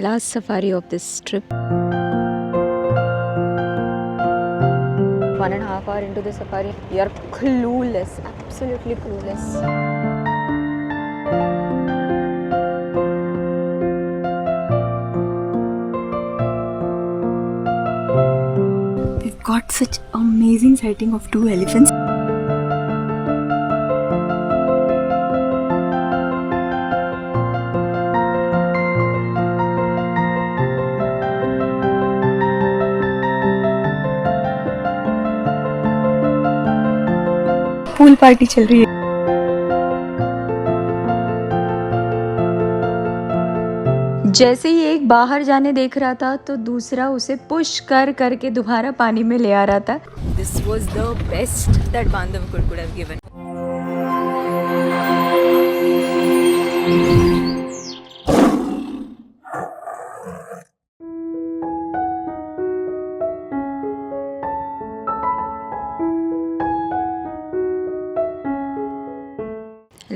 Last safari of this trip. 1.5 hour into the safari, we are clueless, absolutely clueless. We've got such amazing sighting of 2 elephants. Pool party चल रही है। जैसे ही एक बाहर जाने देख रहा था तो दूसरा उसे पुश कर करके दोबारा पानी में ले आ रहा था। This was the best that Bandhavgarh could have given.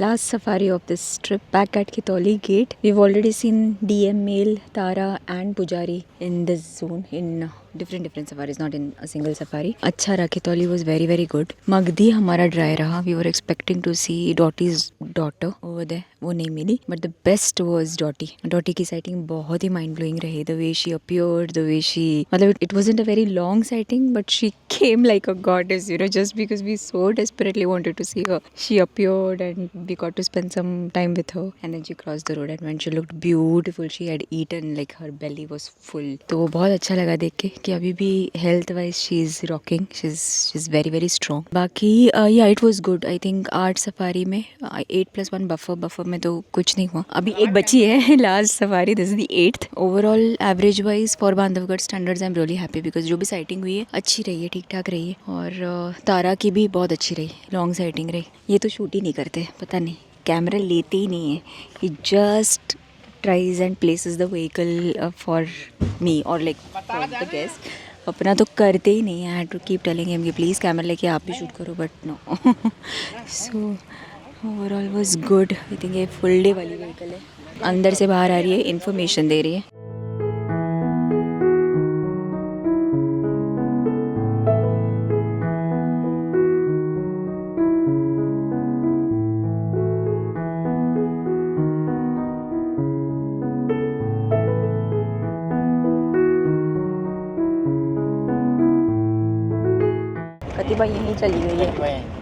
Last safari of this trip, back at Khitoli Gate. We've already seen DM, Male, Tara and Pujari in this zone in different safaris, not in a single safari. अच्छा रहा, Khitoli was very good. Magdi हमारा dry रहा. We were expecting to see Dottie's daughter over there. वो नहीं मिली. But the best was Dottie. Dottie की sighting बहुत ही mind blowing रही. The way she appeared, the way she, मतलब it wasn't a very long sighting, but she came like a goddess, you know, just because we so desperately wanted to see her. She appeared and we got to spend some time with her, and then she crossed the road and when she looked beautiful, she had eaten, like her belly was full. तो वो बहुत अच्छा लगा देख के कि अभी भी health wise she is rocking, she's very strong. बाकी yeah, it was good. I think 8 safari में 8+1 बफर में तो कुछ नहीं हुआ. अभी एक बची है last safari, this is the 8th. Overall average wise for Bandhavgarh standards I am really happy because जो भी साइटिंग हुई है अच्छी रही है, ठीक ठाक रही है. और तारा की भी बहुत अच्छी रही, लॉन्ग साइटिंग रही. ये तो शूट ही नहीं करते, पता नहीं कैमरा लेते ही नहीं है. ही just tries and places the vehicle for me or like for the guest. अपना तो करते ही नहीं है. I had to keep telling him कि प्लीज़ कैमरा लेके आप भी शूट करो, but no. So overall was good. I think ये फुल डे वाली व्हीकल है. अंदर से बाहर आ रही है, इन्फॉर्मेशन दे रही है. कतिबा यहीं चली गई है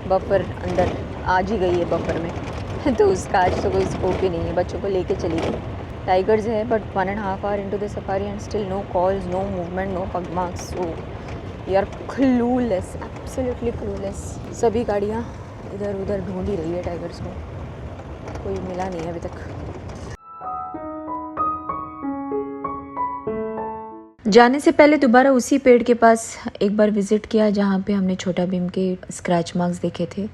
बफर, अंदर आज ही गई है बफर में. तो उसका आज तो कोई स्कोप ही नहीं है. बच्चों को लेके चली गई. टाइगर्स है but 1.5 hour into the safari and still no calls, no movement, no pug marks. So we are clueless, absolutely clueless. सभी गाड़ियाँ इधर उधर ढूंढ ही रही है टाइगर्स को, कोई मिला नहीं है अभी तक. जाने से पहले दोबारा उसी पेड़ के पास एक बार विजिट किया जहाँ पे हमने छोटा भीम के स्क्रैच मार्क्स देखे थे.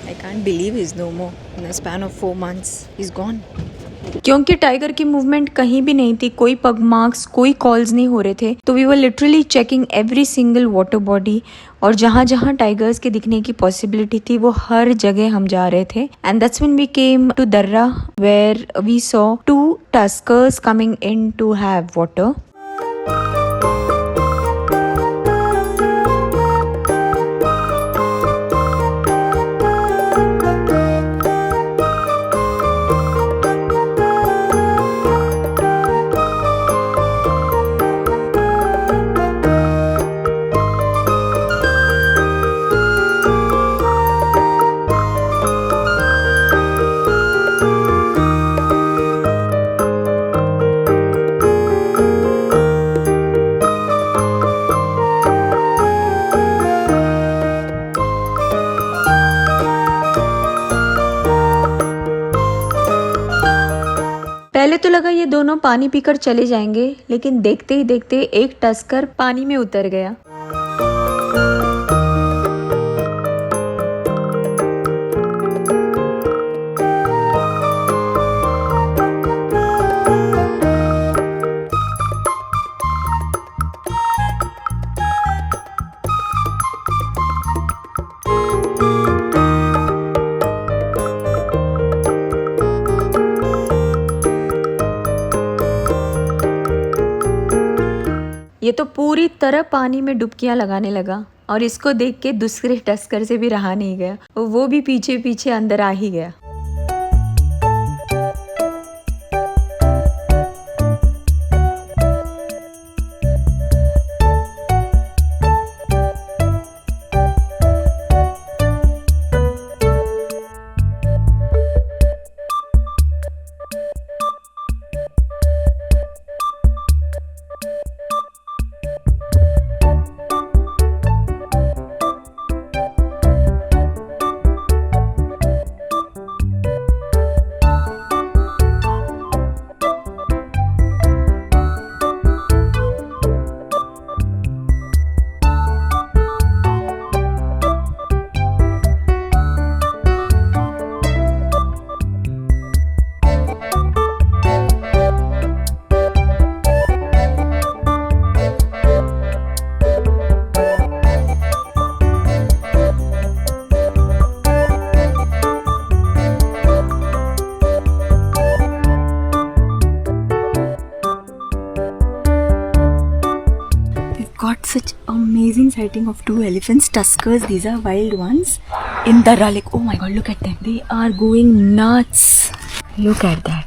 I can't believe he's no more. In a span of 4 months, he's gone. क्योंकि टाइगर की मूवमेंट कहीं भी नहीं थी, कोई पग मार्क्स, कोई कॉल्स नहीं हो रहे थे, तो we were literally checking every single water body. और जहाँ जहाँ टाइगर्स के दिखने की पॉसिबिलिटी थी वो हर जगह हम जा रहे थे. And that's when we came to दर्रा where we saw 2 tuskers coming in to have water. पहले तो लगा ये दोनों पानी पीकर चले जाएंगे, लेकिन देखते ही देखते एक टस्कर पानी में उतर गया. ये तो पूरी तरह पानी में डुबकियां लगाने लगा और इसको देख के दूसरे टस्कर से भी रहा नहीं गया, वो भी पीछे पीछे अंदर आ ही गया। Got such amazing sighting of 2 elephants, tuskers. These are wild ones in Darra Lake. Oh my god, look at them. They are going nuts. Look at that.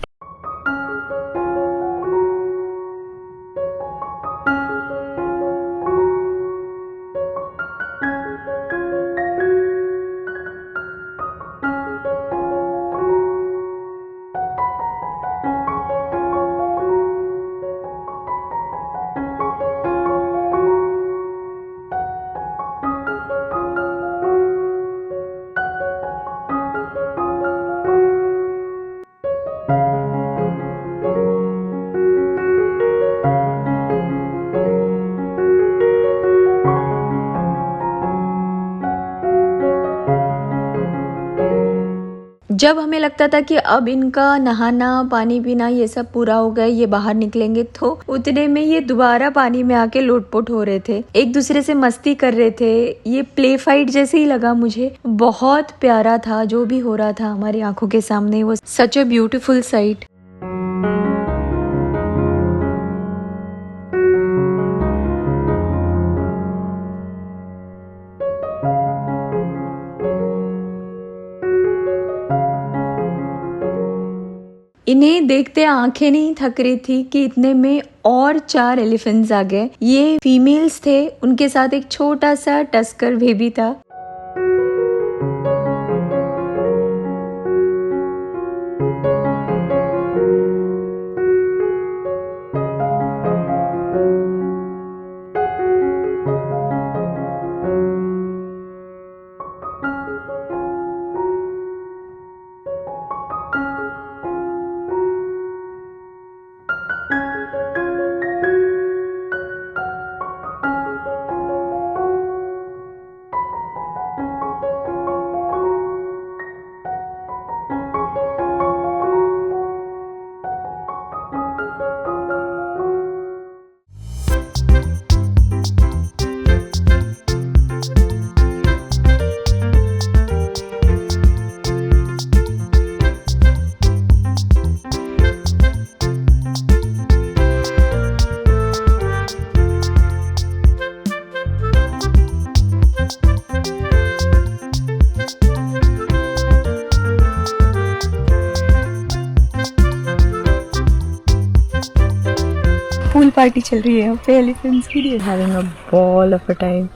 जब हमें लगता था कि अब इनका नहाना पानी पीना ये सब पूरा हो गया, ये बाहर निकलेंगे, तो उतने में ये दोबारा पानी में आके लोटपोट हो रहे थे, एक दूसरे से मस्ती कर रहे थे। ये प्ले फाइट जैसे ही लगा मुझे, बहुत प्यारा था जो भी हो रहा था हमारी आंखों के सामने। वो सच अ ब्यूटीफुल साइट। इन्हें देखते आंखें नहीं थक रही थी कि इतने में और 4 एलिफेंट्स आ गए। ये फीमेल्स थे, उनके साथ एक छोटा सा टस्कर बेबी था। पूल पार्टी चल रही है यहाँ पे एलिफेंट्स की। Having a ball of a time,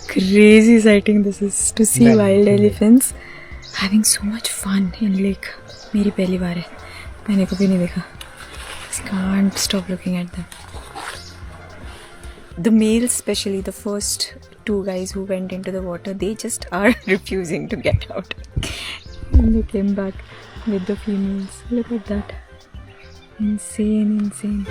crazy sighting this is to see wild elephants having so much fun in lake. मेरी पहली बार है, मैंने कभी नहीं देखा। Can't stop looking at them. The males, especially the first 2 guys who went into the water, they just are refusing to get out. And they came back with the females. Look at that. Insane, insane.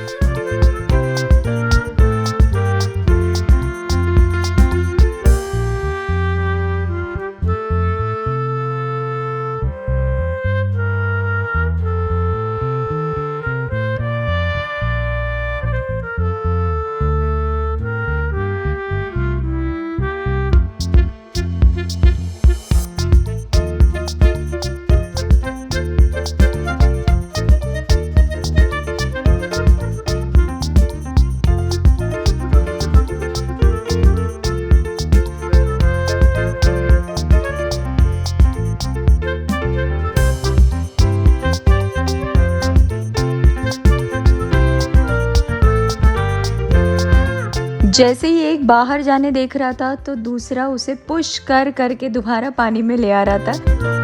जैसे ही एक बाहर जाने देख रहा था तो दूसरा उसे पुश कर करके दोबारा पानी में ले आ रहा था।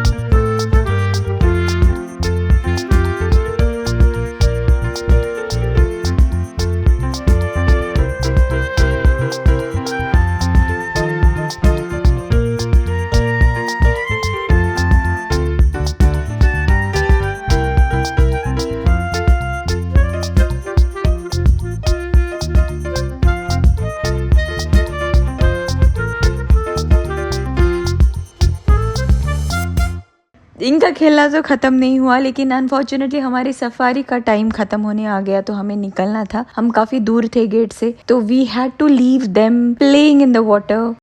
इनका खेलना तो ख़त्म नहीं हुआ, लेकिन अनफॉर्चुनेटली हमारी सफारी का टाइम ख़त्म होने आ गया तो हमें निकलना था। हम काफ़ी दूर थे गेट से, तो we had to leave them playing in the water.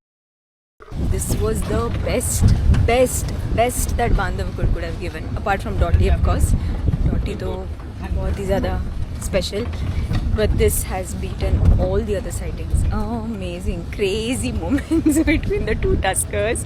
This was the best that Bandhavgarh could have given, apart from Dotty of course. Dotty तो बहुत ही ज़्यादा special, but this has beaten all the other sightings. Amazing, crazy moments between the two tuskers.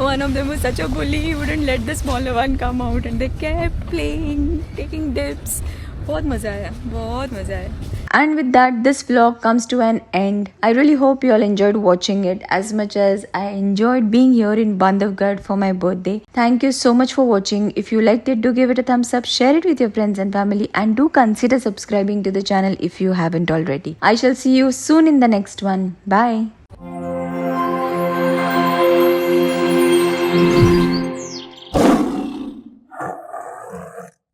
One of them was such a bully, he wouldn't let the smaller one come out and they kept playing, taking dips. बहुत मज़ा आया, बहुत मज़ा आया. And with that, this vlog comes to an end. I really hope you all enjoyed watching it as much as I enjoyed being here in Bandhavgarh for my birthday. Thank you so much for watching. If you liked it, do give it a thumbs up, share it with your friends and family, and do consider subscribing to the channel if you haven't already. I shall see you soon in the next one. Bye.